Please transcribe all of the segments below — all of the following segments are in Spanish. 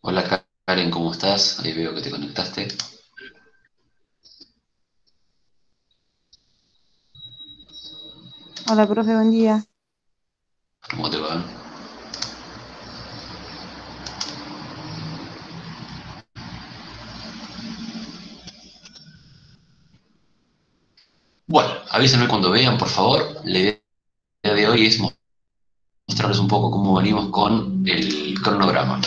Hola Karen, ¿cómo estás? Ahí veo que te conectaste. Hola, profe, buen día. ¿Cómo te va? Bueno, avísenme cuando vean, por favor. La idea de hoy es mostrarles un poco cómo venimos con el cronograma.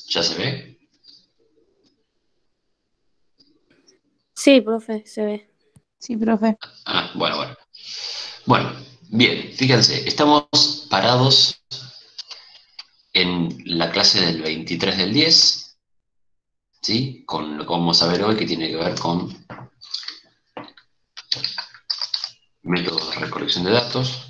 ¿Ya se ve? Sí, profe, se ve. Sí, profe. Ah, bueno. Bueno, bien, fíjense, estamos parados en la clase del 23/10, ¿sí? Con lo que vamos a ver hoy, que tiene que ver con métodos de recolección de datos.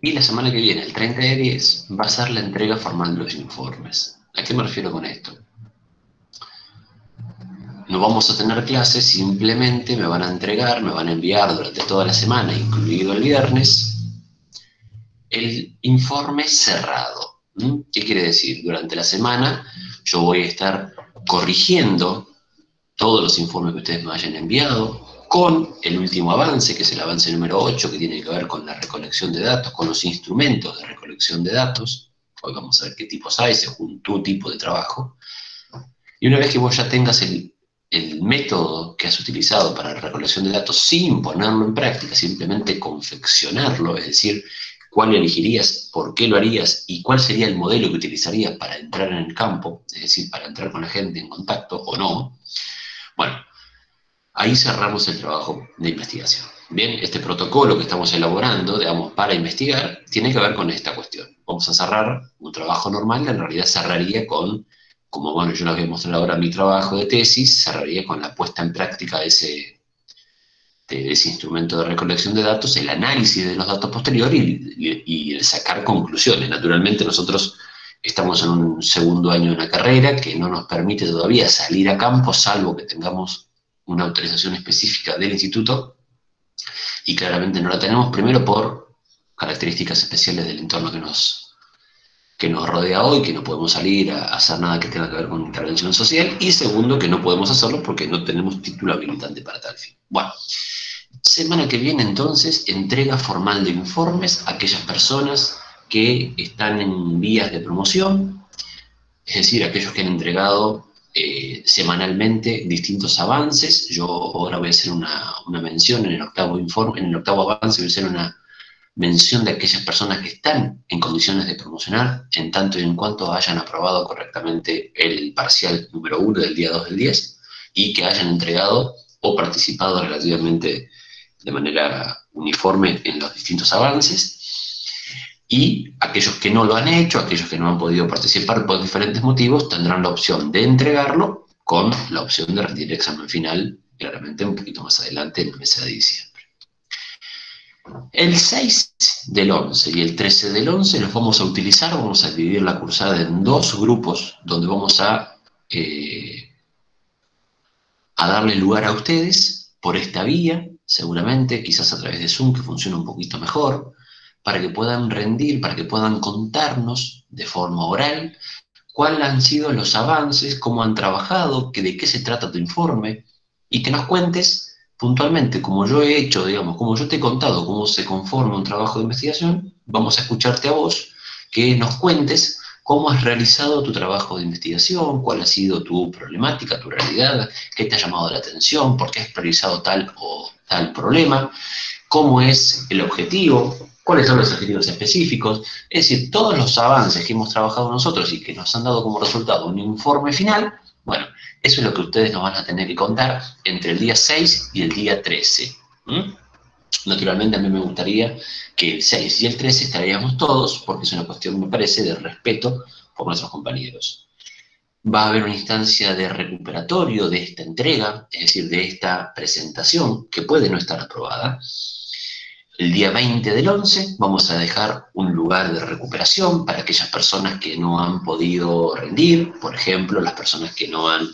Y la semana que viene, el 30/10, va a ser la entrega formal de los informes. ¿A qué me refiero con esto? No vamos a tener clases, simplemente me van a entregar, me van a enviar durante toda la semana, incluido el viernes, el informe cerrado. ¿Mm? ¿Qué quiere decir? Durante la semana yo voy a estar corrigiendo todos los informes que ustedes me hayan enviado, con el último avance, que es el avance número 8, que tiene que ver con la recolección de datos, con los instrumentos de recolección de datos. Hoy vamos a ver qué tipos hay según tu tipo de trabajo. Y una vez que vos ya tengas el método que has utilizado para la recolección de datos sin ponerlo en práctica, simplemente confeccionarlo, es decir, cuál elegirías, por qué lo harías y cuál sería el modelo que utilizarías para entrar en el campo, es decir, para entrar con la gente en contacto o no, bueno, ahí cerramos el trabajo de investigación. Bien, este protocolo que estamos elaborando, digamos, para investigar, tiene que ver con esta cuestión. Vamos a cerrar un trabajo normal, en realidad cerraría con, como bueno, yo les voy a mostrar ahora mi trabajo de tesis, cerraría con la puesta en práctica de ese instrumento de recolección de datos, el análisis de los datos posteriores y el sacar conclusiones. Naturalmente nosotros estamos en un segundo año de una carrera que no nos permite todavía salir a campo, salvo que tengamos una autorización específica del instituto, y claramente no la tenemos, primero por características especiales del entorno que nos rodea hoy, que no podemos salir a hacer nada que tenga que ver con intervención social, y segundo, que no podemos hacerlo porque no tenemos título habilitante para tal fin. Bueno, semana que viene entonces, entrega formal de informes a aquellas personas que están en vías de promoción, es decir, aquellos que han entregado semanalmente distintos avances. Yo ahora voy a hacer una mención en el octavo informe, en el octavo avance voy a hacer una mención de aquellas personas que están en condiciones de promocionar, en tanto y en cuanto hayan aprobado correctamente el parcial número 1 del día 2 del 10 y que hayan entregado o participado relativamente de manera uniforme en los distintos avances. Y aquellos que no lo han hecho, aquellos que no han podido participar por diferentes motivos, tendrán la opción de entregarlo con la opción de rendir el examen final, claramente un poquito más adelante, en el mes de diciembre. El 6 del 11 y el 13 del 11 los vamos a utilizar, vamos a dividir la cursada en dos grupos, donde vamos a darle lugar a ustedes por esta vía, seguramente, quizás a través de Zoom, que funciona un poquito mejor, para que puedan rendir, para que puedan contarnos de forma oral cuáles han sido los avances, cómo han trabajado, de qué se trata tu informe, y que nos cuentes puntualmente, como yo he hecho, digamos, como yo te he contado cómo se conforma un trabajo de investigación, vamos a escucharte a vos, que nos cuentes cómo has realizado tu trabajo de investigación, cuál ha sido tu problemática, tu realidad, qué te ha llamado la atención, por qué has priorizado tal o tal problema, cómo es el objetivo, cuáles son los objetivos específicos, es decir, todos los avances que hemos trabajado nosotros y que nos han dado como resultado un informe final. Bueno, eso es lo que ustedes nos van a tener que contar entre el día 6 y el día 13. ¿Mm? Naturalmente a mí me gustaría que el 6 y el 13 estaríamos todos, porque es una cuestión, me parece, de respeto por nuestros compañeros. Va a haber una instancia de recuperatorio de esta entrega, es decir, de esta presentación, que puede no estar aprobada. El día 20 del 11 vamos a dejar un lugar de recuperación para aquellas personas que no han podido rendir, por ejemplo, las personas que no han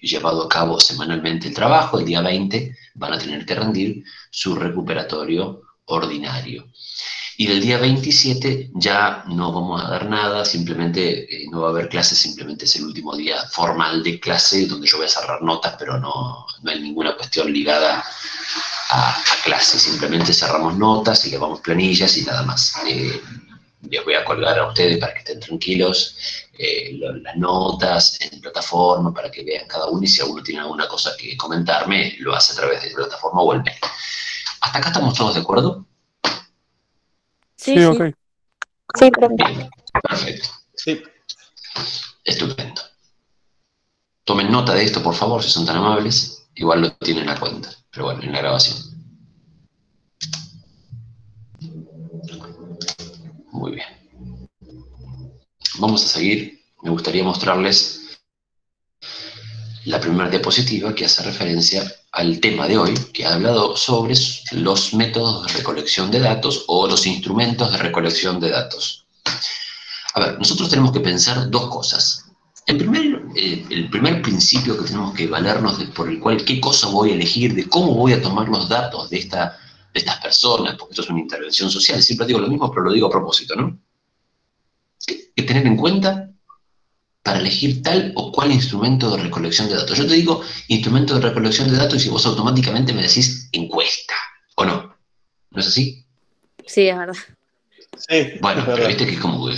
llevado a cabo semanalmente el trabajo, el día 20 van a tener que rendir su recuperatorio ordinario. Y el día 27 ya no vamos a dar nada, simplemente no va a haber clases, simplemente es el último día formal de clase, donde yo voy a cerrar notas, pero no hay ninguna cuestión ligada a clase, simplemente cerramos notas y llevamos planillas y nada más. Les voy a colgar a ustedes para que estén tranquilos las notas en plataforma para que vean cada uno, y si alguno tiene alguna cosa que comentarme, lo hace a través de plataforma o el mail. ¿Hasta acá estamos todos de acuerdo? Sí, Sí, sí. ok. Sí, profe. Bien, perfecto. Sí. Estupendo. Tomen nota de esto, por favor, si son tan amables. Igual lo tienen a cuenta, pero bueno, en la grabación. Muy bien. Vamos a seguir. Me gustaría mostrarles la primera diapositiva que hace referencia al tema de hoy, que ha hablado sobre los métodos de recolección de datos o los instrumentos de recolección de datos. A ver, nosotros tenemos que pensar dos cosas. El primer principio que tenemos que valernos por el cual qué cosa voy a elegir, de cómo voy a tomar los datos de estas personas, porque esto es una intervención social, siempre digo lo mismo, pero lo digo a propósito, ¿no? Que tener en cuenta para elegir tal o cual instrumento de recolección de datos. Yo te digo instrumento de recolección de datos y vos automáticamente me decís encuesta, ¿o no? ¿No es así? Sí, es verdad. Sí, Bueno, es pero verdad. viste que es como,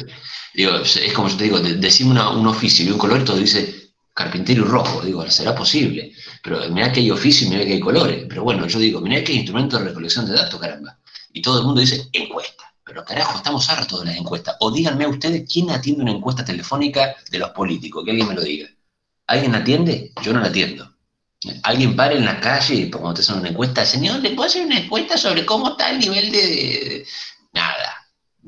digo, es como yo te digo, decime un oficio y un color, todo dice carpintero y rojo, digo, será posible, pero mirá que hay oficio y mirá que hay colores, pero bueno, yo digo, mirá que hay instrumento de recolección de datos, caramba, y todo el mundo dice encuesta, pero carajo, estamos hartos de las encuestas, o díganme ustedes quién atiende una encuesta telefónica de los políticos, que alguien me lo diga. ¿Alguien atiende? Yo no la atiendo. Alguien para en la calle y cuando te hacen una encuesta, señor, ¿le puedo hacer una encuesta sobre cómo está el nivel de... Nada.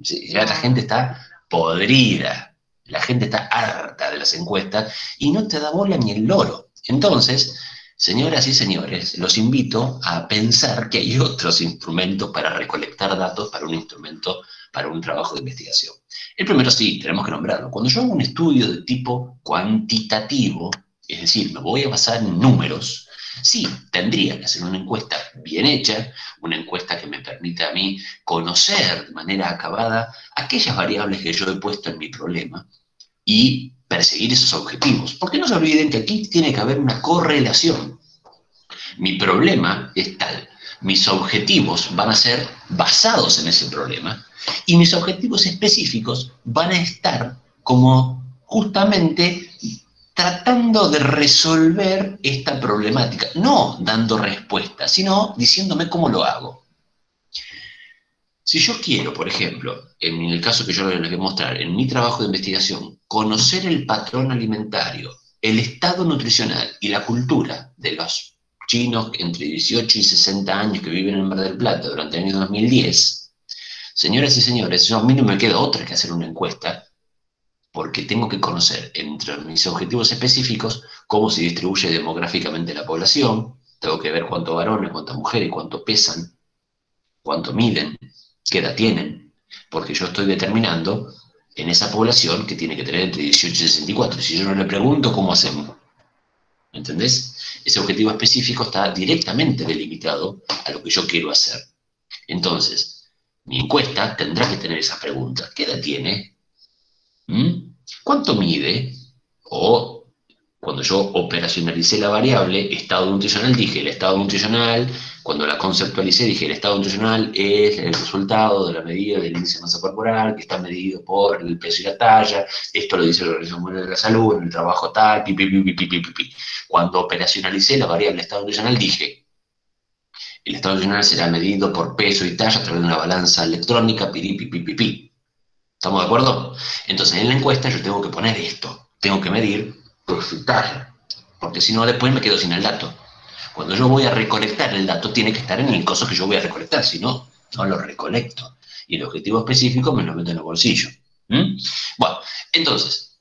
Sí, ya la gente está podrida, la gente está harta de las encuestas y no te da bola ni el loro. Entonces, señoras y señores, los invito a pensar que hay otros instrumentos para recolectar datos para un instrumento, para un trabajo de investigación. El primero sí, tenemos que nombrarlo. Cuando yo hago un estudio de tipo cuantitativo, es decir, me voy a basar en números, sí, tendría que hacer una encuesta bien hecha, una encuesta que me permita a mí conocer de manera acabada aquellas variables que yo he puesto en mi problema y perseguir esos objetivos. Porque no se olviden que aquí tiene que haber una correlación. Mi problema es tal, mis objetivos van a ser basados en ese problema y mis objetivos específicos van a estar como justamente tratando de resolver esta problemática, no dando respuestas, sino diciéndome cómo lo hago. Si yo quiero, por ejemplo, en el caso que yo les voy a mostrar, en mi trabajo de investigación, conocer el patrón alimentario, el estado nutricional y la cultura de los chinos entre 18 y 60 años que viven en Mar del Plata durante el año 2010, señoras y señores, yo a mí no me queda otra que hacer una encuesta, porque tengo que conocer entre mis objetivos específicos cómo se distribuye demográficamente la población, tengo que ver cuántos varones, cuántas mujeres, cuánto pesan, cuánto miden, qué edad tienen, porque yo estoy determinando en esa población que tiene que tener entre 18 y 64. Si yo no le pregunto, ¿cómo hacemos? ¿Entendés? Ese objetivo específico está directamente delimitado a lo que yo quiero hacer. Entonces, mi encuesta tendrá que tener esas preguntas. ¿Qué edad tiene? ¿Cuánto mide? O cuando yo operacionalicé la variable estado nutricional, dije el estado nutricional, cuando la conceptualicé dije el estado nutricional es el resultado de la medida del índice de masa corporal, que está medido por el peso y la talla, esto lo dice la Organización Mundial de la Salud, en el trabajo tal, pi. Cuando operacionalicé la variable estado nutricional dije El estado nutricional será medido por peso y talla a través de una balanza electrónica, piripipipipi. ¿Estamos de acuerdo? Entonces, en la encuesta yo tengo que poner esto. Tengo que medir peso y talla. Porque si no, después me quedo sin el dato. Cuando yo voy a recolectar el dato, tiene que estar en el coso que yo voy a recolectar. Si no, no lo recolecto. Y el objetivo específico me lo meto en el bolsillo. Bueno, entonces,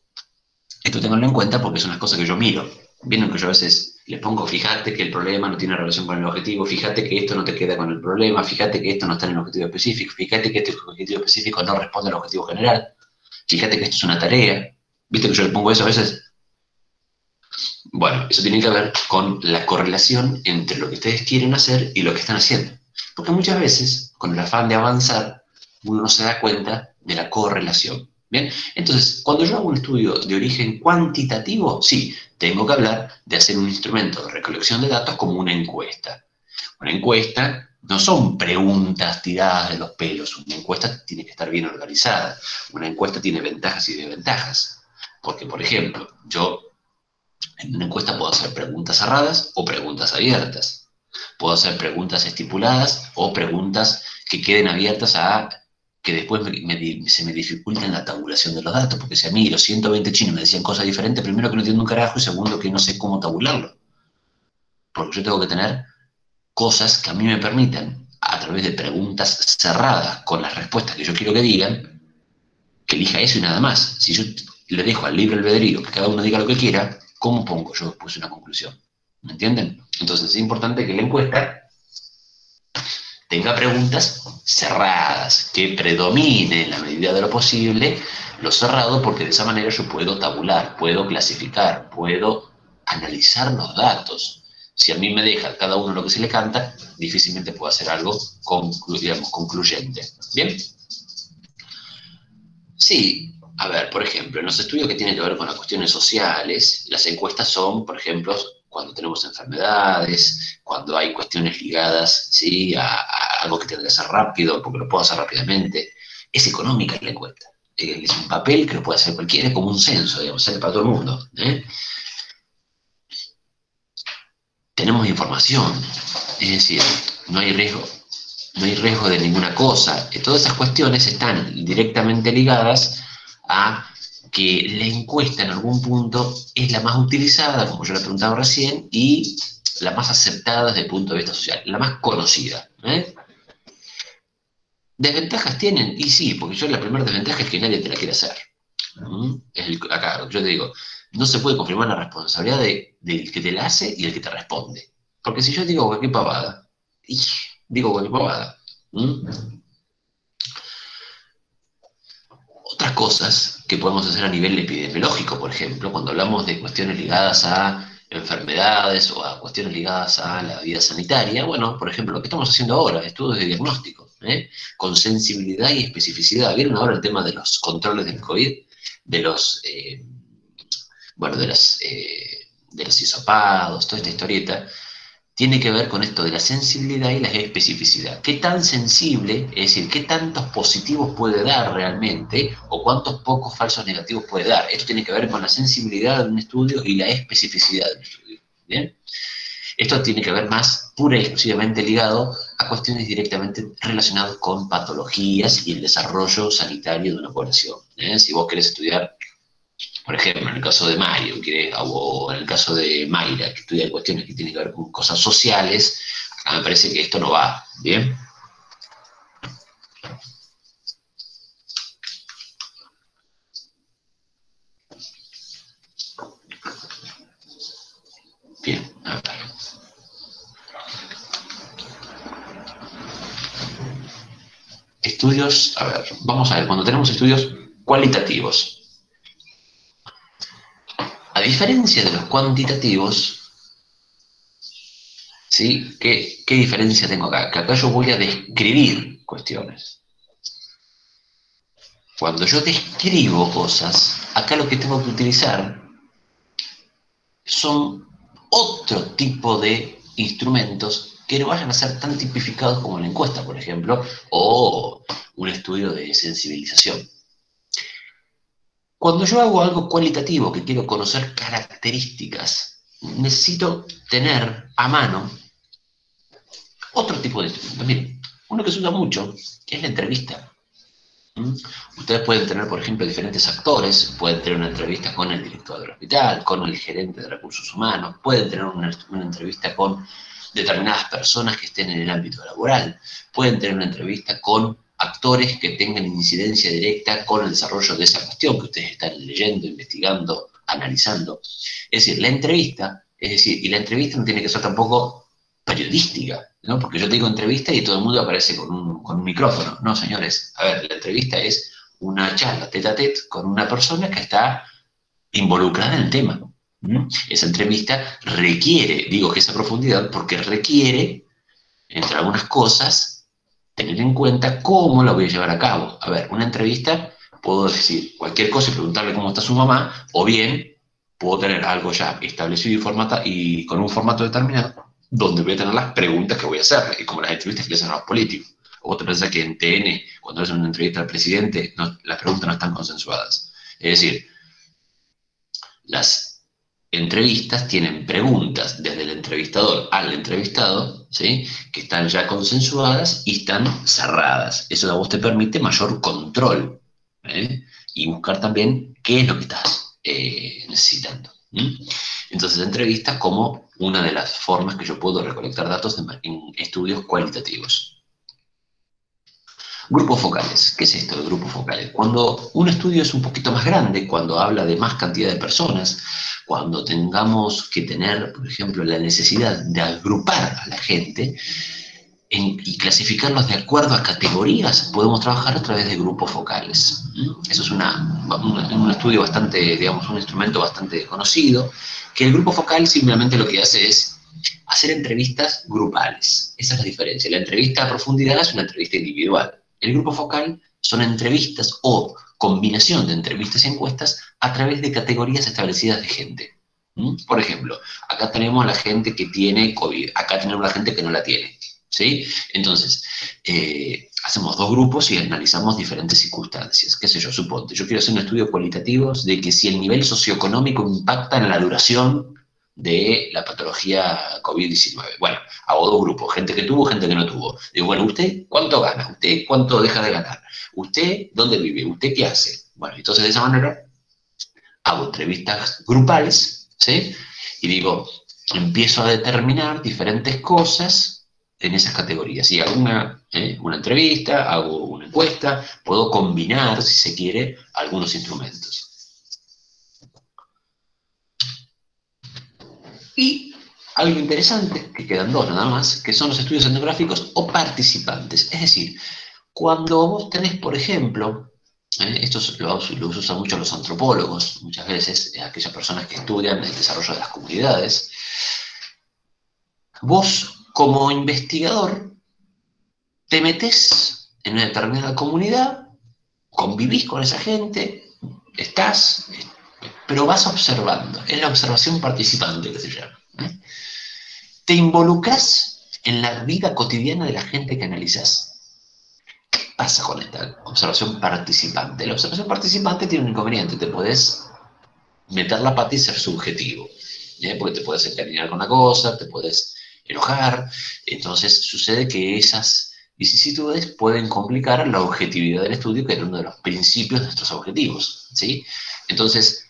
esto tenganlo en cuenta porque son las cosas que yo miro. Vieron que yo a veces les pongo, fíjate que el problema no tiene relación con el objetivo, fíjate que esto no te queda con el problema, fíjate que esto no está en el objetivo específico, fíjate que este objetivo específico no responde al objetivo general, fíjate que esto es una tarea. ¿Viste que yo le pongo eso a veces? Bueno, eso tiene que ver con la correlación entre lo que ustedes quieren hacer y lo que están haciendo. Porque muchas veces, con el afán de avanzar, uno no se da cuenta de la correlación. ¿Bien? Entonces, cuando yo hago un estudio de origen cuantitativo, sí, tengo que hablar de hacer un instrumento de recolección de datos como una encuesta. Una encuesta no son preguntas tiradas de los pelos, una encuesta tiene que estar bien organizada. Una encuesta tiene ventajas y desventajas. Porque, por ejemplo, yo en una encuesta puedo hacer preguntas cerradas o preguntas abiertas. Puedo hacer preguntas estipuladas o preguntas que queden abiertas a que después se me dificulte la tabulación de los datos, porque si a mí los 120 chinos me decían cosas diferentes, primero que no entiendo un carajo y segundo que no sé cómo tabularlo. Porque yo tengo que tener cosas que a mí me permitan, a través de preguntas cerradas con las respuestas que yo quiero que digan, que elija eso y nada más. Si yo le dejo al libre albedrío que cada uno diga lo que quiera, ¿cómo pongo yo después una conclusión? ¿Me entienden? Entonces es importante que la encuesta tenga preguntas cerradas, que predomine en la medida de lo posible lo cerrado, porque de esa manera yo puedo tabular, puedo clasificar, puedo analizar los datos. Si a mí me deja cada uno lo que se le canta, difícilmente puedo hacer algo concluyente. ¿Bien? Sí, a ver, por ejemplo, en los estudios que tienen que ver con las cuestiones sociales, las encuestas son, por ejemplo, cuando tenemos enfermedades, cuando hay cuestiones ligadas, ¿sí?, a algo que tiene que ser rápido, porque lo puedo hacer rápidamente. Es económica la encuesta. Es un papel que lo puede hacer cualquiera, es como un censo, digamos, sale para todo el mundo. Tenemos información, es decir, no hay riesgo. No hay riesgo de ninguna cosa. Todas esas cuestiones están directamente ligadas a que la encuesta en algún punto es la más utilizada, como yo le he preguntado recién, y la más aceptada desde el punto de vista social, la más conocida. ¿Desventajas tienen? Y sí, porque yo la primera desventaja es que nadie te la quiere hacer. Acá, yo te digo, no se puede confirmar la responsabilidad del que te la hace y el que te responde. Porque si yo digo cualquier pavada, digo cualquier pavada. Otras cosas que podemos hacer a nivel epidemiológico, por ejemplo, cuando hablamos de cuestiones ligadas a enfermedades o a cuestiones ligadas a la vida sanitaria, bueno, por ejemplo, lo que estamos haciendo ahora, estudios de diagnóstico, con sensibilidad y especificidad. ¿Vieron ahora el tema de los controles del COVID? De los, bueno, de los hisopados, toda esta historieta, tiene que ver con esto de la sensibilidad y la especificidad. ¿Qué tan sensible, es decir, qué tantos positivos puede dar realmente o cuántos pocos falsos negativos puede dar? Esto tiene que ver con la sensibilidad de un estudio y la especificidad de un estudio. ¿Bien? Esto tiene que ver más pura y exclusivamente ligado a cuestiones directamente relacionadas con patologías y el desarrollo sanitario de una población. Si vos querés estudiar, por ejemplo, en el caso de Mario, o en el caso de Mayra, que estudia cuestiones que tienen que ver con cosas sociales, acá me parece que esto no va, ¿bien? Bien, a ver. Estudios, a ver, vamos a ver, cuando tenemos estudios cualitativos, a diferencia de los cuantitativos, ¿sí? ¿Qué diferencia tengo acá? Que acá yo voy a describir cuestiones. Cuando yo describo cosas, acá lo que tengo que utilizar son otro tipo de instrumentos que no vayan a ser tan tipificados como la encuesta, por ejemplo, o un estudio de sensibilización. Cuando yo hago algo cualitativo, que quiero conocer características, necesito tener a mano Otro tipo de instrumento, miren, uno que se usa mucho, que es la entrevista. ¿Mm? Ustedes pueden tener, por ejemplo, diferentes actores, pueden tener una entrevista con el director del hospital, con el gerente de recursos humanos, pueden tener una entrevista con determinadas personas que estén en el ámbito laboral, pueden tener una entrevista con actores que tengan incidencia directa con el desarrollo de esa cuestión que ustedes están leyendo, investigando, analizando. Es decir, la entrevista, y la entrevista no tiene que ser tampoco periodística, ¿no? Porque yo te digo entrevista y todo el mundo aparece con un micrófono. No, señores, a ver, la entrevista es una charla tete a tete con una persona que está involucrada en el tema. ¿Mm? Esa entrevista requiere, digo que esa profundidad, porque requiere, entre algunas cosas, tener en cuenta cómo la voy a llevar a cabo. A ver, una entrevista, puedo decir cualquier cosa y preguntarle cómo está su mamá, o bien puedo tener algo ya establecido y con un formato determinado, donde voy a tener las preguntas que voy a hacerle, y como las entrevistas que le hacen a los políticos. ¿O vos te pensás que en TN, cuando hacen una entrevista al presidente, las preguntas no están consensuadas? Es decir, las entrevistas tienen preguntas desde el entrevistador al entrevistado, ¿sí? Que están ya consensuadas y están cerradas. Eso a vos te permite mayor control, ¿eh? Y buscar también qué es lo que estás necesitando. Entonces, entrevistas como una de las formas que yo puedo recolectar datos en estudios cualitativos. Grupos focales. ¿Qué es esto de grupos focales? Cuando un estudio es un poquito más grande, cuando habla de más cantidad de personas, cuando tengamos que tener, por ejemplo, la necesidad de agrupar a la gente y clasificarlos de acuerdo a categorías, podemos trabajar a través de grupos focales. Eso es un estudio bastante, digamos, un instrumento bastante conocido, que el grupo focal simplemente lo que hace es hacer entrevistas grupales. Esa es la diferencia. La entrevista a profundidad es una entrevista individual. El grupo focal son entrevistas o combinación de entrevistas y encuestas a través de categorías establecidas de gente. Por ejemplo, acá tenemos a la gente que tiene COVID, acá tenemos a la gente que no la tiene, ¿sí? Entonces, hacemos dos grupos y analizamos diferentes circunstancias. Qué sé yo, suponte, yo quiero hacer un estudio cualitativo de que si el nivel socioeconómico impacta en la duración de la patología COVID-19. Bueno, hago dos grupos, gente que tuvo, gente que no tuvo. Digo, bueno, ¿usted cuánto gana? ¿Usted cuánto deja de ganar? ¿Usted dónde vive? ¿Usted qué hace? Bueno, entonces de esa manera hago entrevistas grupales, ¿sí? Y digo, empiezo a determinar diferentes cosas en esas categorías. Si hago una entrevista, hago una encuesta, puedo combinar, si se quiere, algunos instrumentos. Y algo interesante, que quedan dos nada más, que son los estudios etnográficos o participantes. Es decir, cuando vos tenés, por ejemplo, esto lo usan mucho los antropólogos, muchas veces, aquellas personas que estudian el desarrollo de las comunidades, vos como investigador te metés en una determinada comunidad, convivís con esa gente, pero vas observando, es la observación participante que se llama. Te involucras en la vida cotidiana de la gente que analizás. ¿Qué pasa con esta observación participante? La observación participante tiene un inconveniente, te podés meter la pata y ser subjetivo, porque te puedes encariñar con una cosa, te puedes enojar, entonces sucede que esas vicisitudes pueden complicar la objetividad del estudio, que era uno de los principios de nuestros objetivos, ¿sí? Entonces,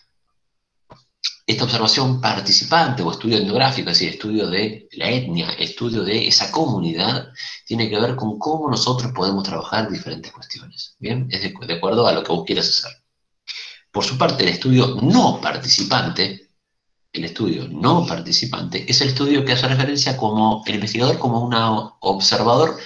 esta observación participante o estudio etnográfico, es decir, estudio de la etnia, estudio de esa comunidad, tiene que ver con cómo nosotros podemos trabajar diferentes cuestiones, ¿bien? Es de acuerdo a lo que vos quieras hacer. Por su parte, el estudio no participante es el estudio que hace referencia como el investigador como un observador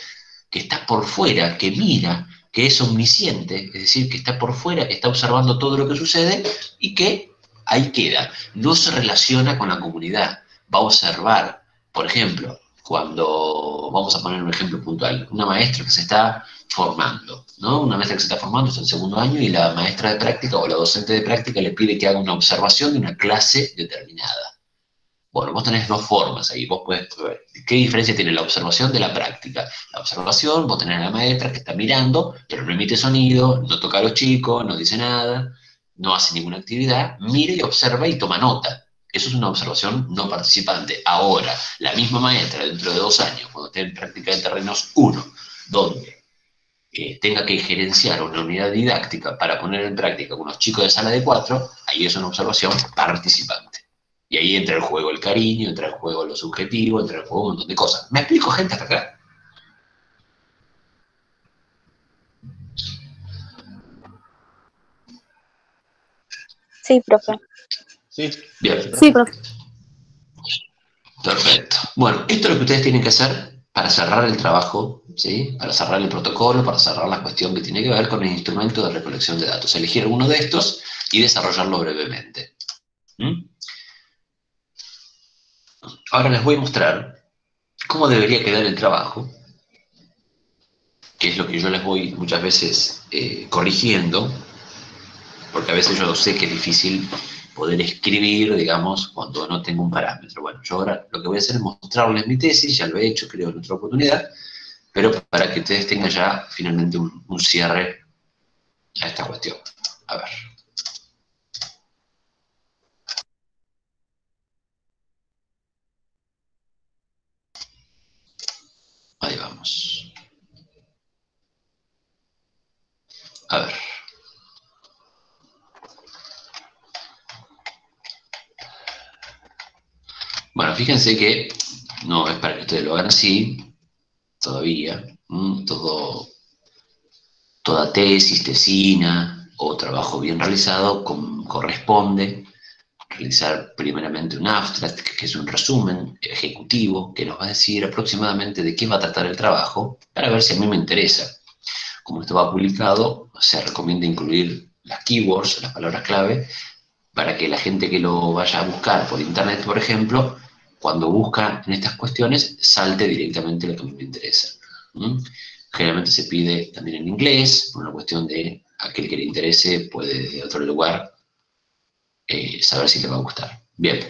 que está por fuera, que mira, que es omnisciente, es decir, que está por fuera, está observando todo lo que sucede y que ahí queda, no se relaciona con la comunidad, va a observar, por ejemplo, cuando, vamos a poner un ejemplo puntual, una maestra que se está formando, ¿no? Una maestra que se está formando, es el segundo año, y la maestra de práctica o la docente de práctica le pide que haga una observación de una clase determinada. Bueno, vos tenés dos formas ahí, vos podés ver qué diferencia tiene la observación de la práctica. La observación, vos tenés a la maestra que está mirando, pero no emite sonido, no toca a los chicos, no dice nada, no hace ninguna actividad, mira y observa y toma nota. Eso es una observación no participante. Ahora, la misma maestra dentro de 2 años, cuando esté en práctica de terrenos 1, donde tenga que gerenciar una unidad didáctica para poner en práctica con unos chicos de sala de 4, ahí es una observación participante. Y ahí entra el juego el cariño, entra el juego lo subjetivo, entra el juego un montón de cosas. ¿Me explico, gente, hasta acá? Sí, profe. Sí. Bien. Sí, profe. Perfecto. Bueno, esto es lo que ustedes tienen que hacer para cerrar el trabajo, ¿sí? Para cerrar el protocolo, para cerrar la cuestión que tiene que ver con el instrumento de recolección de datos. Elegir uno de estos y desarrollarlo brevemente. ¿Mm? Ahora les voy a mostrar cómo debería quedar el trabajo, que es lo que yo les voy muchas veces corrigiendo, porque a veces yo sé que es difícil poder escribir, digamos, cuando no tengo un parámetro. Bueno, yo ahora lo que voy a hacer es mostrarles mi tesis, ya lo he hecho, creo, en otra oportunidad, pero para que ustedes tengan ya finalmente un cierre a esta cuestión. A ver. Ahí vamos. A ver. Bueno, fíjense que no es para que ustedes lo hagan así, todavía. Toda tesis, tesina o trabajo bien realizado corresponde realizar primeramente un abstract, que es un resumen ejecutivo, que nos va a decir aproximadamente de qué va a tratar el trabajo, para ver si a mí me interesa. Como esto va publicado, se recomienda incluir las keywords, las palabras clave, para que la gente que lo vaya a buscar por internet, por ejemplo, cuando busca en estas cuestiones, salte directamente lo que a mí me interesa. ¿Mm? Generalmente se pide también en inglés, por una cuestión de aquel que le interese puede de otro lugar saber si le va a gustar. Bien,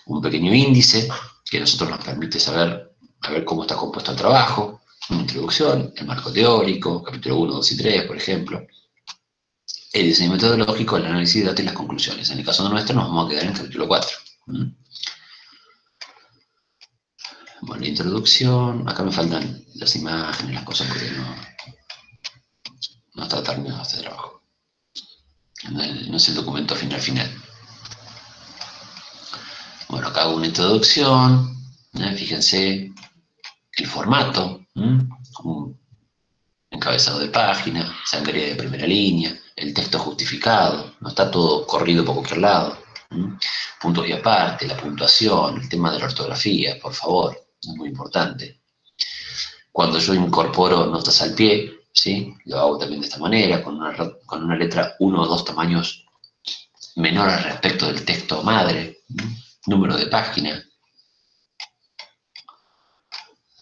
un pequeño índice que a nosotros nos permite saber a ver cómo está compuesto el trabajo, una introducción, el marco teórico, capítulo 1, 2 y 3, por ejemplo, el diseño metodológico, el análisis de datos y las conclusiones. En el caso nuestro nos vamos a quedar en el capítulo 4. Bueno, la introducción, acá me faltan las imágenes, las cosas porque no está terminado este trabajo. No es el documento final. Bueno, acá hago una introducción, fíjense el formato, un encabezado de página, sangría de primera línea, el texto justificado, no está todo corrido por cualquier lado. Puntos y aparte, la puntuación, el tema de la ortografía, por favor, es muy importante. Cuando yo incorporo notas al pie, ¿sí? Lo hago también de esta manera, con una letra 1 o 2 tamaños menores respecto del texto madre, número de página.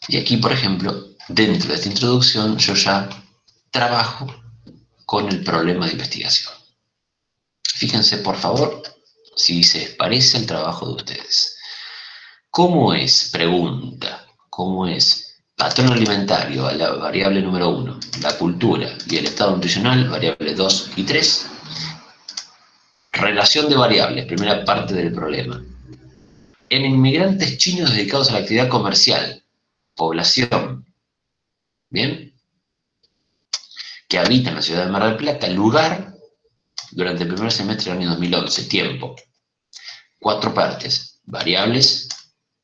Y aquí, por ejemplo, dentro de esta introducción, yo ya trabajo con el problema de investigación. Fíjense, por favor, si se parece al trabajo de ustedes. ¿Cómo es, pregunta, cómo es patrón alimentario, la variable número 1, la cultura y el estado nutricional, variable 2 y 3? Relación de variables, primera parte del problema. En inmigrantes chinos dedicados a la actividad comercial, población, ¿bien? Que habita en la ciudad de Mar del Plata, lugar, durante el primer semestre del año 2011, tiempo. 4 partes, variables,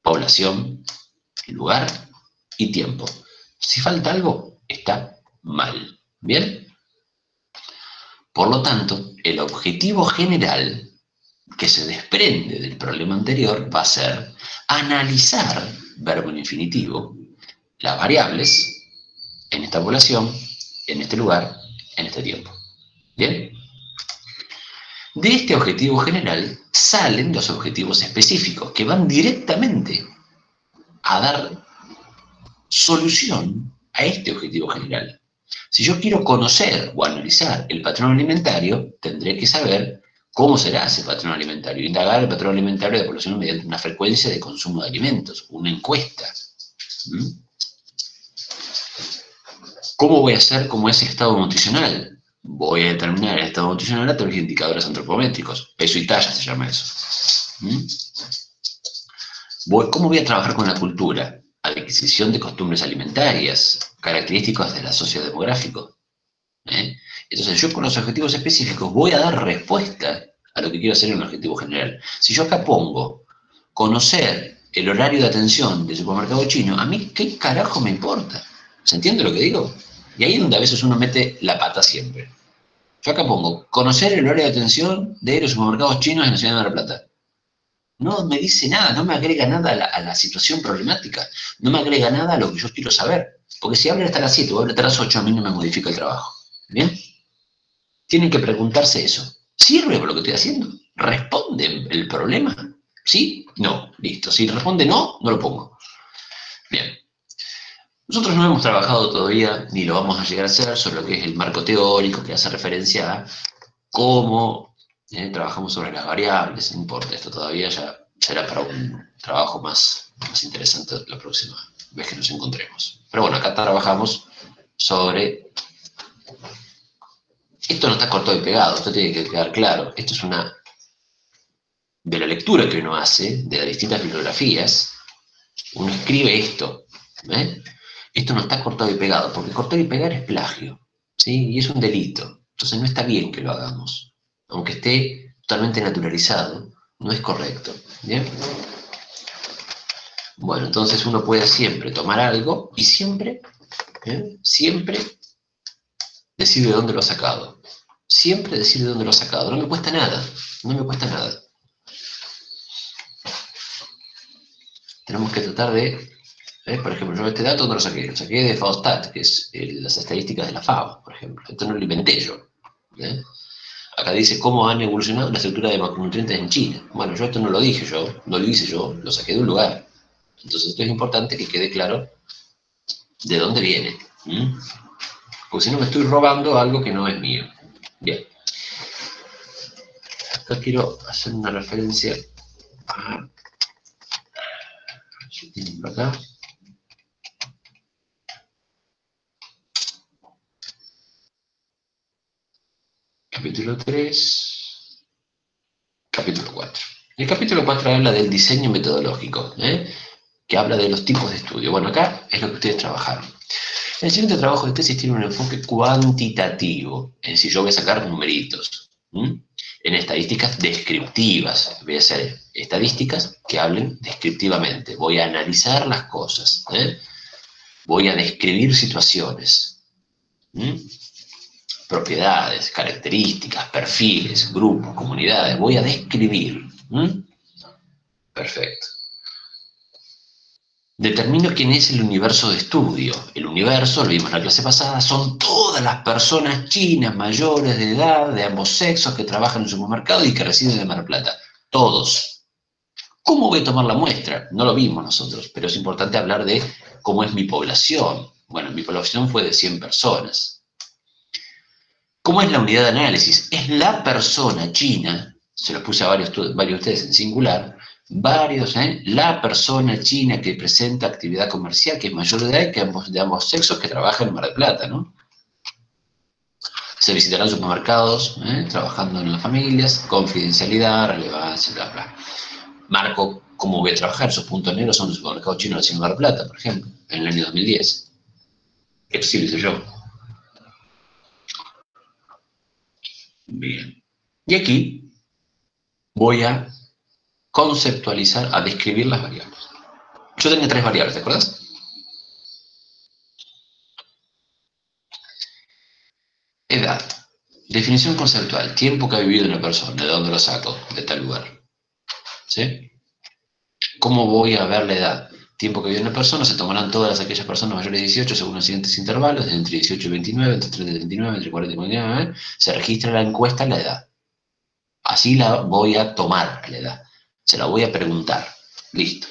población, lugar y tiempo. Si falta algo, está mal. ¿Bien? Por lo tanto, el objetivo general que se desprende del problema anterior va a ser analizar, verbo en infinitivo, las variables en esta población, en este lugar, en este tiempo. ¿Bien? De este objetivo general salen los objetivos específicos que van directamente a dar solución a este objetivo general. Si yo quiero conocer o analizar el patrón alimentario, tendré que saber cómo será ese patrón alimentario, indagar el patrón alimentario de la población mediante una frecuencia de consumo de alimentos, una encuesta. ¿Cómo voy a hacer como ese estado nutricional? Voy a determinar el estado nutricional a través de indicadores antropométricos. Peso y talla se llama eso. ¿Mm? ¿Cómo voy a trabajar con la cultura? Adquisición de costumbres alimentarias, características del sociodemográfico. ¿Eh? Entonces, yo con los objetivos específicos voy a dar respuesta a lo que quiero hacer en un objetivo general. Si yo acá pongo conocer el horario de atención del supermercado chino, a mí qué carajo me importa. ¿Se entiende lo que digo? Y ahí es donde a veces uno mete la pata siempre. Yo acá pongo conocer el horario de atención de los supermercados chinos en la ciudad de Mar del Plata. No me dice nada, no me agrega nada a la situación problemática, no me agrega nada a lo que yo quiero saber. Porque si hablan hasta las 7 o hablan hasta las 8, a mí no me modifica el trabajo. ¿Bien? Tienen que preguntarse eso. ¿Sirve por lo que estoy haciendo? ¿Responde el problema? ¿Sí? No. Listo. Si responde no, no lo pongo. Bien. Nosotros no hemos trabajado todavía, ni lo vamos a llegar a hacer, sobre lo que es el marco teórico, que hace referencia a cómo trabajamos sobre las variables. No importa, esto todavía ya será para un trabajo más interesante la próxima vez que nos encontremos. Pero bueno, acá trabajamos sobre... Esto no está cortado y pegado, esto tiene que quedar claro. Esto es una... de la lectura que uno hace, de las distintas bibliografías, uno escribe esto. Esto no está cortado y pegado, porque cortar y pegar es plagio, ¿sí? Y es un delito. Entonces no está bien que lo hagamos. Aunque esté totalmente naturalizado, no es correcto. ¿Bien? Bueno, entonces uno puede siempre tomar algo y siempre decir de dónde lo ha sacado. Siempre decir de dónde lo ha sacado. No me cuesta nada. No me cuesta nada. Tenemos que tratar de... por ejemplo, yo este dato no lo saqué. Lo saqué de FAOStat, que es las estadísticas de la FAO, por ejemplo. Esto no lo inventé yo. Acá dice cómo han evolucionado la estructura de macronutrientes en China. Bueno, yo esto no lo dije yo, no lo hice yo, lo saqué de un lugar. Entonces esto es importante que quede claro de dónde viene. Porque si no me estoy robando algo que no es mío. Bien. Acá quiero hacer una referencia a... ¿Qué tienen por acá? Capítulo 3, capítulo 4. El capítulo 4 habla del diseño metodológico, que habla de los tipos de estudio. Bueno, acá es lo que ustedes trabajaron. El siguiente trabajo de tesis tiene un enfoque cuantitativo, es decir, yo voy a sacar numeritos. En estadísticas descriptivas, voy a hacer estadísticas que hablen descriptivamente, voy a analizar las cosas, voy a describir situaciones. Propiedades, características, perfiles, grupos, comunidades, voy a describir. Perfecto. Determino quién es el universo de estudio. El universo, lo vimos en la clase pasada, son todas las personas chinas mayores de edad, de ambos sexos, que trabajan en el supermercado y que residen en Mar del Plata. Todos. ¿Cómo voy a tomar la muestra? No lo vimos nosotros, pero es importante hablar de cómo es mi población. Bueno, mi población fue de 100 personas. ¿Cómo es la unidad de análisis? Es la persona china, se los puse a varios de ustedes en singular, la persona china que presenta actividad comercial, que es mayor de edad, que de ambos sexos, que trabaja en Mar del Plata, ¿no? Se visitarán supermercados, trabajando en las familias, confidencialidad, relevancia, bla, bla. Marco cómo voy a trabajar, esos puntos negros son los supermercados chinos en Mar del Plata, por ejemplo, en el año 2010. Esto sí lo hice yo. Bien. Y aquí voy a conceptualizar, a describir las variables. Yo tenía 3 variables, ¿te acuerdas? Edad. Definición conceptual. Tiempo que ha vivido una persona. ¿De dónde lo saco? De tal lugar. ¿Sí? ¿Cómo voy a ver la edad? Tiempo que vive una persona, se tomarán todas aquellas personas mayores de 18 según los siguientes intervalos, de entre 18 y 29, entre 30 y 39, entre 40 y 49, se registra la encuesta la edad. Así la voy a tomar la edad. Se la voy a preguntar. Listo.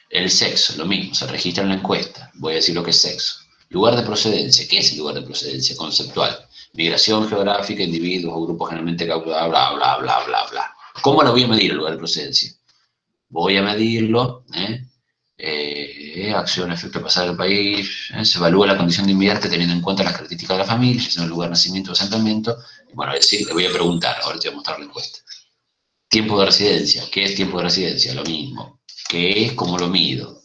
El sexo, lo mismo, se registra en la encuesta. Voy a decir lo que es sexo. Lugar de procedencia. ¿Qué es el lugar de procedencia? Conceptual. Migración geográfica, individuos o grupos generalmente bla, bla, bla, bla, bla, bla, bla. ¿Cómo lo voy a medir el lugar de procedencia? Voy a medirlo, acción, efecto, pasar del país, se evalúa la condición de inmigrante teniendo en cuenta las características de la familia, si es el lugar de nacimiento o asentamiento. Bueno, es decir, le voy a preguntar, ahora te voy a mostrar la encuesta. Tiempo de residencia. ¿Qué es tiempo de residencia? Lo mismo. ¿Qué es? ¿Cómo lo mido?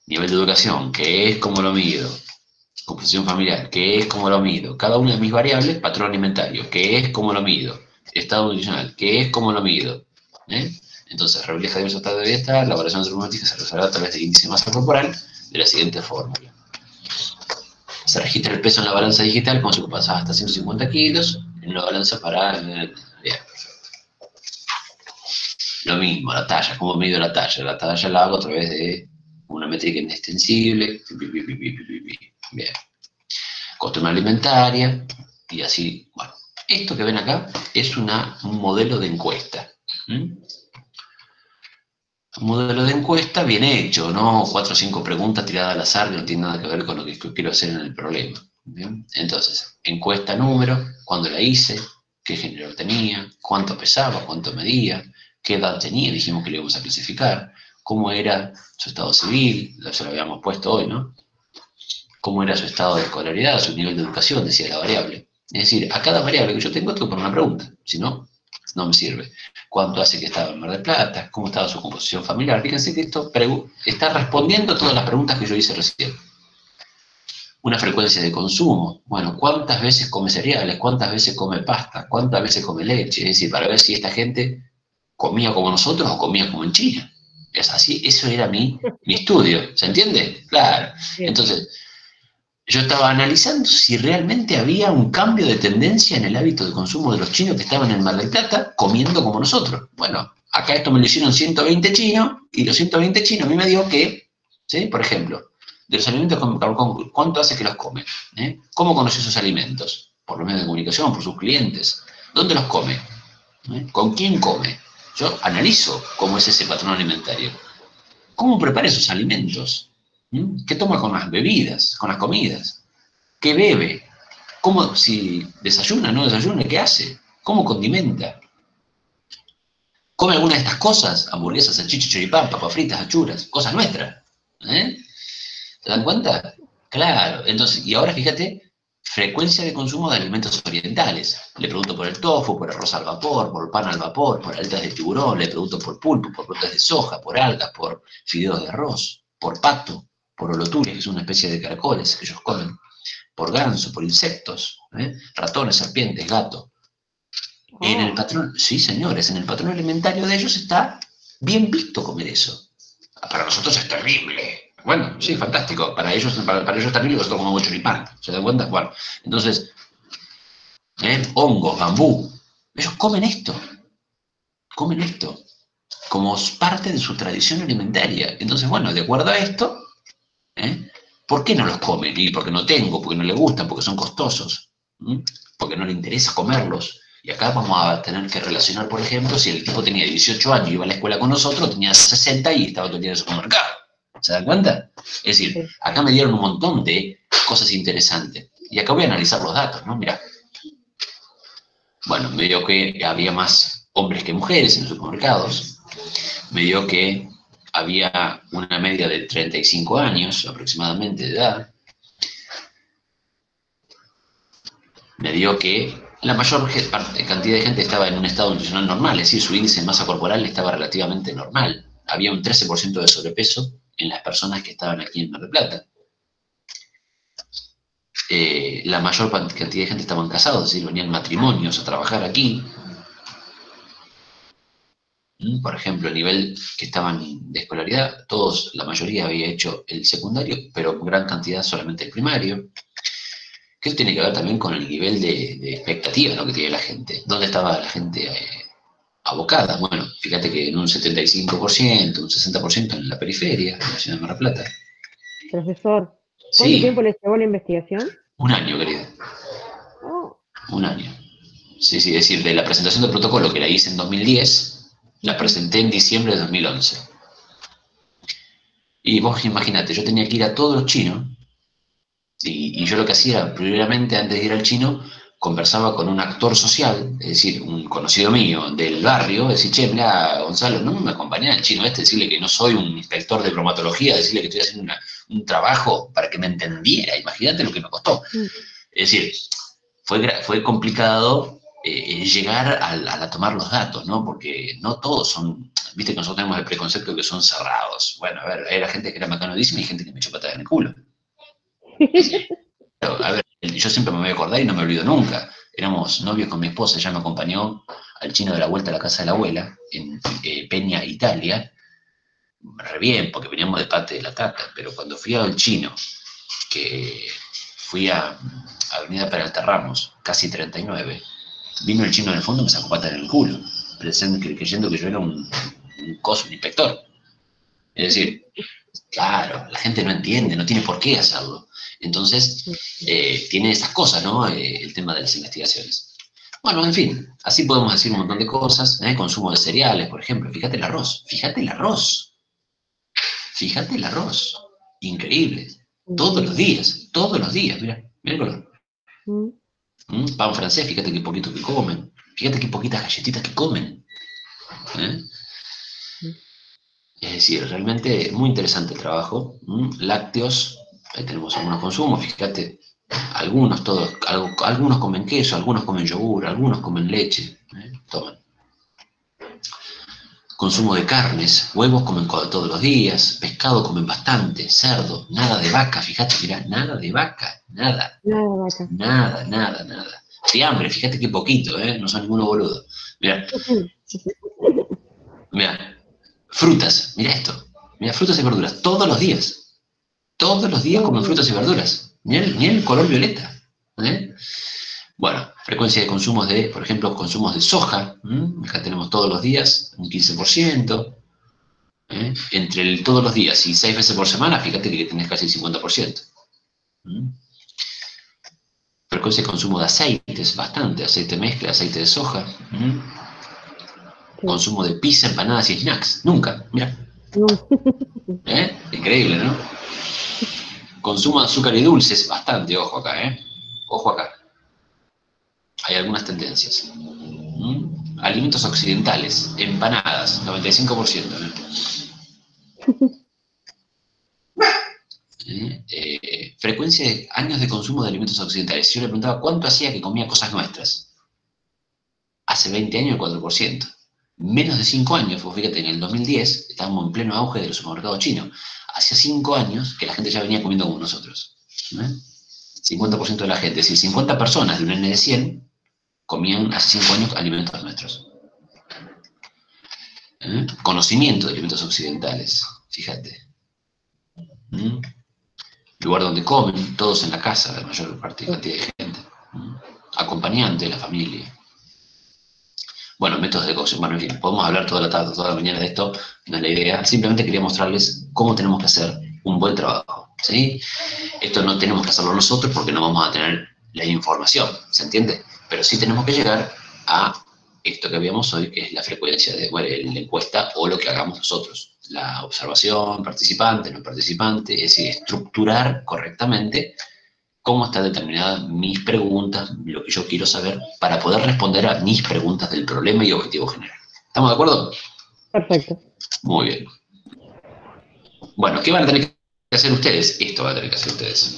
Nivel de educación. ¿Qué es? ¿Cómo lo mido? Composición familiar. ¿Qué es? ¿Cómo lo mido? Cada una de mis variables, patrón alimentario. ¿Qué es? ¿Cómo lo mido? Estado nutricional. ¿Qué es? ¿Cómo lo mido? Entonces, refleja diversos estados de bienestar. La evaluación antropométrica se realizará a través del índice de masa corporal de la siguiente fórmula. Se registra el peso en la balanza digital como si pasaba hasta 150 kilos, en la balanza para... Bien, perfecto. Lo mismo, la talla, ¿cómo mido la talla? La talla la hago a través de una métrica inextensible. Bien. Costumbre alimentaria, y así, bueno. Esto que ven acá es un modelo de encuesta. Un modelo de encuesta bien hecho, no 4 o 5 preguntas tiradas al azar que no tienen nada que ver con lo que quiero hacer en el problema. ¿Bien? Entonces, encuesta número, cuándo la hice, qué género tenía, cuánto pesaba, cuánto medía, qué edad tenía, dijimos que le íbamos a clasificar, cómo era su estado civil, eso lo habíamos puesto hoy, ¿no? Cómo era su estado de escolaridad, su nivel de educación, decía la variable. Es decir, a cada variable que yo tengo poner una pregunta, si no, no me sirve. ¿Cuánto hace que estaba en Mar del Plata? ¿Cómo estaba su composición familiar? Fíjense que esto está respondiendo a todas las preguntas que yo hice recién. Una frecuencia de consumo. Bueno, ¿cuántas veces come cereales? ¿Cuántas veces come pasta? ¿Cuántas veces come leche? Es decir, para ver si esta gente comía como nosotros o comía como en China. Es así, eso era mi estudio. ¿Se entiende? Claro. Entonces, yo estaba analizando si realmente había un cambio de tendencia en el hábito de consumo de los chinos que estaban en Mar del Plata comiendo como nosotros. Bueno, acá esto me lo hicieron 120 chinos, y los 120 chinos a mí me dijo que, ¿sí? Por ejemplo, de los alimentos, ¿cuánto hace que los come? ¿Cómo conoce sus alimentos? Por los medios de comunicación, por sus clientes. ¿Dónde los come? ¿Con quién come? Yo analizo cómo es ese patrón alimentario. ¿Cómo prepara esos alimentos? ¿Qué toma con las bebidas, con las comidas? ¿Qué bebe? ¿Cómo, si desayuna, no desayuna, qué hace? ¿Cómo condimenta? ¿Come alguna de estas cosas? Hamburguesas, salchicha, choripán, papas fritas, achuras, cosas nuestras. ¿Se dan cuenta? Claro. Entonces, y ahora fíjate, frecuencia de consumo de alimentos orientales. Le pregunto por el tofu, por arroz al vapor, por pan al vapor, por aletas de tiburón, le pregunto por pulpo, por brotes de soja, por algas, por fideos de arroz, por pato, por oloturia, que es una especie de caracoles que ellos comen, por ganso, por insectos, ratones, serpientes, gato. En el patrón, sí señores, en el patrón alimentario de ellos está bien visto comer eso. Para nosotros es terrible. Bueno, sí, fantástico. Para ellos es terrible, nosotros comemos choripán. ¿Se dan cuenta? Bueno, entonces, hongos, bambú. Ellos comen esto como parte de su tradición alimentaria. Entonces, bueno, de acuerdo a esto, ¿por qué no los comen? Y porque no tengo, porque no les gustan, porque son costosos, porque no le interesa comerlos. Y acá vamos a tener que relacionar, por ejemplo, si el tipo tenía 18 años y iba a la escuela con nosotros, tenía 60 y estaba todo el día en el supermercado. ¿Se dan cuenta? Es decir, acá me dieron un montón de cosas interesantes. Y acá voy a analizar los datos, ¿no? Mirá. Bueno, me dio que había más hombres que mujeres en los supermercados. Me dio que había una media de 35 años aproximadamente de edad. Me dio que la mayor cantidad de gente estaba en un estado nutricional normal, es decir, su índice de masa corporal estaba relativamente normal. Había un 13% de sobrepeso en las personas que estaban aquí en Mar del Plata. La mayor cantidad de gente estaban casados, es decir, venían matrimonios a trabajar aquí. Por ejemplo, el nivel que estaban de escolaridad, todos, la mayoría había hecho el secundario, pero gran cantidad solamente el primario. Que eso tiene que ver también con el nivel de expectativa, ¿no?, que tiene la gente. ¿Dónde estaba la gente abocada? Bueno, fíjate que en un 75%, un 60% en la periferia, en la ciudad de Mar del Plata. Profesor, ¿cuánto Sí, tiempo le llevó la investigación? un año, querido. Oh. Un año. Sí, es decir, de la presentación del protocolo que la hice en 2010, la presenté en diciembre de 2011. Y vos imagínate, yo tenía que ir a todos los chinos, y yo lo que hacía, primeramente, antes de ir al chino, conversaba con un actor social, es decir, un conocido mío del barrio, decir, che, mira, Gonzalo, ¿no me acompañás al chino decirle que no soy un inspector de bromatología, decirle que estoy haciendo un trabajo para que me entendiera? Imagínate lo que me costó. Es decir, fue complicado llegar a tomar los datos, ¿no? Porque no todos son, viste que nosotros tenemos el preconcepto que son cerrados. Bueno, a ver, era gente que era macanodísima y gente que me echó patada en el culo. Pero, a ver, yo siempre me voy a acordar y no me olvido nunca. Éramos novios con mi esposa, ella me acompañó al chino de la vuelta a la casa de la abuela, en Peña, Italia, re bien, porque veníamos de parte de la tata, pero cuando fui al chino, que fui a Avenida Peralta Ramos, casi 39, vino el chino en el fondo y me sacó pata en el culo, creyendo que yo era un coso, un inspector. Es decir, claro, la gente no entiende, no tiene por qué hacerlo. Entonces, tiene esas cosas, ¿no? El tema de las investigaciones. Bueno, en fin, así podemos decir un montón de cosas. Consumo de cereales, por ejemplo. Fíjate el arroz, fíjate el arroz, fíjate el arroz. Increíble. Todos los días, mira, mira el color. Pan francés, fíjate qué poquito que comen. Fíjate qué poquitas galletitas que comen. Es decir, realmente muy interesante el trabajo. Lácteos, ahí tenemos algunos consumos, fíjate, algunos comen queso, algunos comen yogur, algunos comen leche, toman. Consumo de carnes, huevos comen todos los días, pescado comen bastante, cerdo, nada de vaca, fíjate, mirá, nada de vaca, nada. Nada. Fiambre, fíjate qué poquito, no son ninguno boludo. Mirá, frutas, mira esto, mira, frutas y verduras, todos los días comen frutas y verduras, ni el color violeta. Bueno, frecuencia de consumos de, por ejemplo, consumos de soja, acá tenemos todos los días, un 15%, entre todos los días y 6 veces por semana, fíjate que tenés casi el 50%. Frecuencia de consumo de aceites, bastante, aceite mezcla, aceite de soja. Consumo de pizza, empanadas y snacks, nunca, mira. Increíble, ¿no? Consumo de azúcar y dulces, bastante, ojo acá, ojo acá. Hay algunas tendencias. Alimentos occidentales, empanadas, 95%. Frecuencia de años de consumo de alimentos occidentales. Si yo le preguntaba cuánto hacía que comía cosas nuestras. Hace 20 años el 4%. Menos de 5 años, vos fíjate, en el 2010 estábamos en pleno auge de los supermercados chinos. Hacía 5 años que la gente ya venía comiendo como nosotros. 50% de la gente, es decir, 50 personas de un N de 100 comían hace 5 años alimentos nuestros. Conocimiento de alimentos occidentales, fíjate. Lugar donde comen, todos en la casa, la mayor cantidad de gente. Acompañante de la familia. Bueno, métodos de cocción, bueno, en fin, podemos hablar toda la tarde, toda la mañana de esto, no es la idea. Simplemente quería mostrarles cómo tenemos que hacer un buen trabajo, ¿sí? Esto no tenemos que hacerlo nosotros porque no vamos a tener la información, ¿se entiende? Pero sí tenemos que llegar a esto que habíamos hoy, que es la frecuencia de la encuesta o lo que hagamos nosotros. La observación, participante, no participante, es decir, estructurar correctamente cómo están determinadas mis preguntas, lo que yo quiero saber, para poder responder a mis preguntas del problema y objetivo general. ¿Estamos de acuerdo? Perfecto. Muy bien. Bueno, ¿qué van a tener que hacer ustedes? Esto van a tener que hacer ustedes.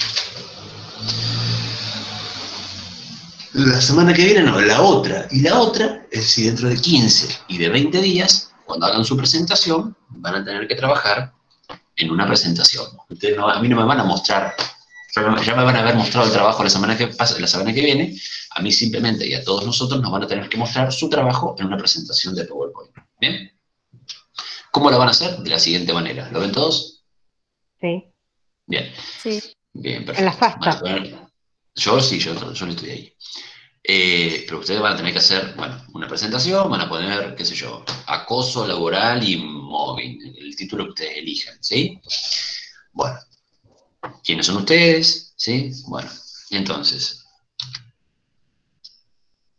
La semana que viene no, la otra. Y la otra es si dentro de 15 y de 20 días, cuando hagan su presentación, van a tener que trabajar en una presentación. Ustedes a mí no me van a mostrar, ya me van a haber mostrado el trabajo la semana que viene, a mí simplemente y a todos nosotros nos van a tener que mostrar su trabajo en una presentación de PowerPoint. ¿Bien? ¿Cómo lo van a hacer? De la siguiente manera. ¿Lo ven todos? Sí. Bien. Sí. Bien, perfecto. En la FASTA. Yo sí, yo no estoy ahí. Pero ustedes van a tener que hacer, bueno, una presentación, van a poner, qué sé yo, acoso laboral y mobbing, el título que ustedes elijan, ¿sí? Bueno, ¿quiénes son ustedes? ¿Sí? Bueno, entonces,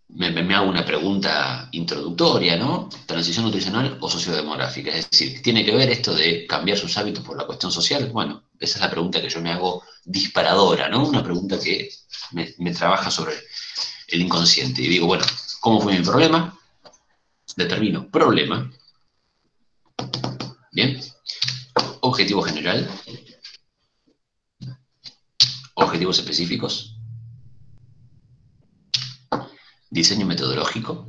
me hago una pregunta introductoria, ¿no? Transición nutricional o sociodemográfica, es decir, ¿tiene que ver esto de cambiar sus hábitos por la cuestión social? Bueno, esa es la pregunta que yo me hago disparadora, ¿no? Una pregunta que me trabaja sobre el inconsciente. Y digo, bueno, ¿cómo fue mi problema? Determino problema. Bien. Objetivo general. Objetivos específicos. diseño metodológico.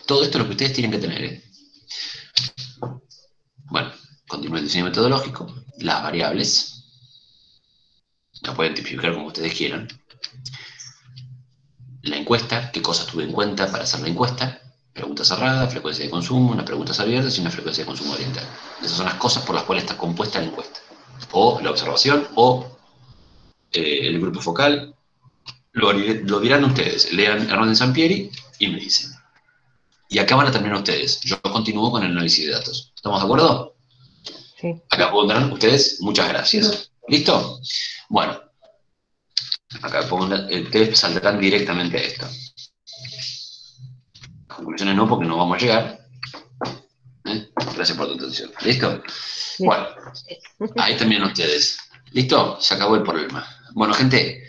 Todo esto es lo que ustedes tienen que tener, ¿eh? Bueno, continúa el diseño metodológico, las variables, las pueden tipificar como ustedes quieran. La encuesta, qué cosas tuve en cuenta para hacer la encuesta, pregunta cerrada, frecuencia de consumo, unas preguntas abiertas y una frecuencia de consumo oriental. Esas son las cosas por las cuales está compuesta la encuesta. O la observación, o el grupo focal. Lo dirán ustedes, lean Hernández Sampieri y me dicen. Y acá van a terminar ustedes. Yo continúo con el análisis de datos. ¿Estamos de acuerdo? Sí. Acá pondrán ustedes, muchas gracias. ¿Listo? Bueno, acá ustedes saldrán directamente a esto. Conclusiones no, porque no vamos a llegar. Gracias por tu atención. ¿Listo? Bien. Bueno, ahí terminan ustedes. ¿Listo? Se acabó el problema. Bueno, gente,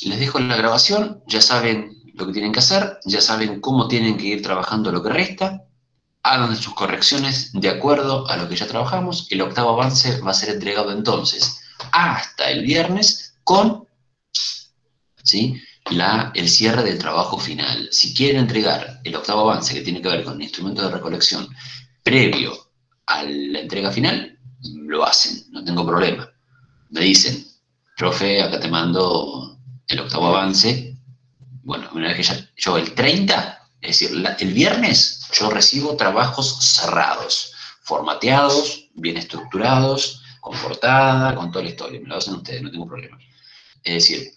les dejo la grabación. Ya saben lo que tienen que hacer. Ya saben cómo tienen que ir trabajando lo que resta. Hagan sus correcciones de acuerdo a lo que ya trabajamos. El octavo avance va a ser entregado entonces hasta el viernes con, ¿sí?, el cierre del trabajo final. Si quieren entregar el octavo avance que tiene que ver con el instrumento de recolección previo a la entrega final, lo hacen, no tengo problema. Me dicen, profe, acá te mando el octavo avance. Bueno, una vez que yo el 30, es decir, el viernes, yo recibo trabajos cerrados, formateados, bien estructurados, con portada, con toda la historia. Me lo hacen ustedes, no tengo problema. Es decir,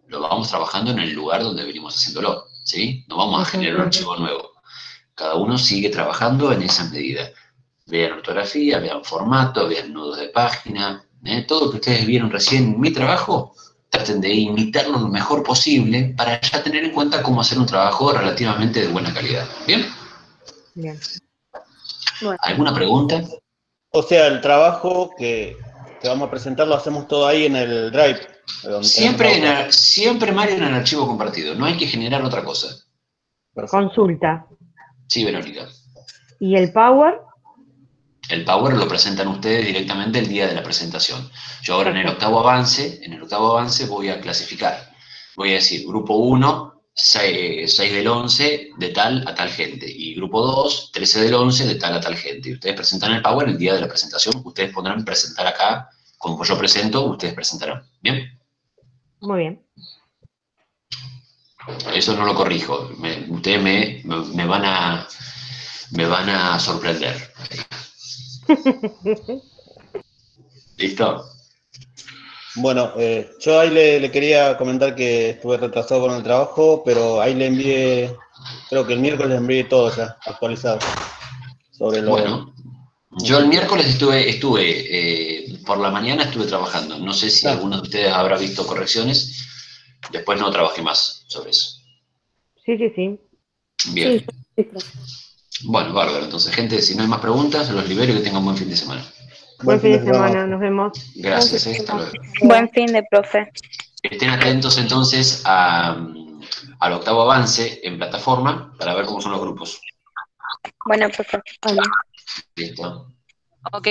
lo vamos trabajando en el lugar donde venimos haciéndolo, ¿sí? No vamos a generar un archivo nuevo. Cada uno sigue trabajando en esa medida. Vean ortografía, vean formato, vean nudos de página, todo lo que ustedes vieron recién en mi trabajo, traten de imitarlo lo mejor posible para ya tener en cuenta cómo hacer un trabajo relativamente de buena calidad. ¿Bien? Bien. Bueno, ¿Alguna pregunta? O sea, el trabajo que vamos a presentar lo hacemos todo ahí en el Drive. Donde Siempre, Mario, en el archivo compartido. No hay que generar otra cosa. Perfecto. Consulta. Sí, Verónica. ¿Y el Power? El Power lo presentan ustedes directamente el día de la presentación. Yo ahora en el octavo avance voy a clasificar. Voy a decir, grupo 1, 6 del 11, de tal a tal gente. Y grupo 2, 13 del 11, de tal a tal gente. Y ustedes presentan el Power el día de la presentación. Ustedes pondrán presentar acá. Como yo presento, ustedes presentarán. ¿Bien? Muy bien. Eso no lo corrijo. Ustedes me van a sorprender. ¿Listo? Bueno, yo ahí le quería comentar que estuve retrasado con el trabajo, pero ahí le envié, creo que el miércoles le envié todo ya, actualizado. Sobre lo... Bueno, yo el miércoles estuve por la mañana estuve trabajando. No sé si alguno de ustedes habrá visto correcciones. Después no trabajé más sobre eso. Sí, sí, sí. Bien. sí, profe. Bueno, bárbaro. Entonces, gente, si no hay más preguntas, los libero y que tengan un buen fin de semana. Buen fin de semana. Nos vemos. Gracias, hasta luego. Buen fin de profe. Estén atentos entonces al octavo avance en plataforma para ver cómo son los grupos. Bueno, profe. Vale. Listo. Ok.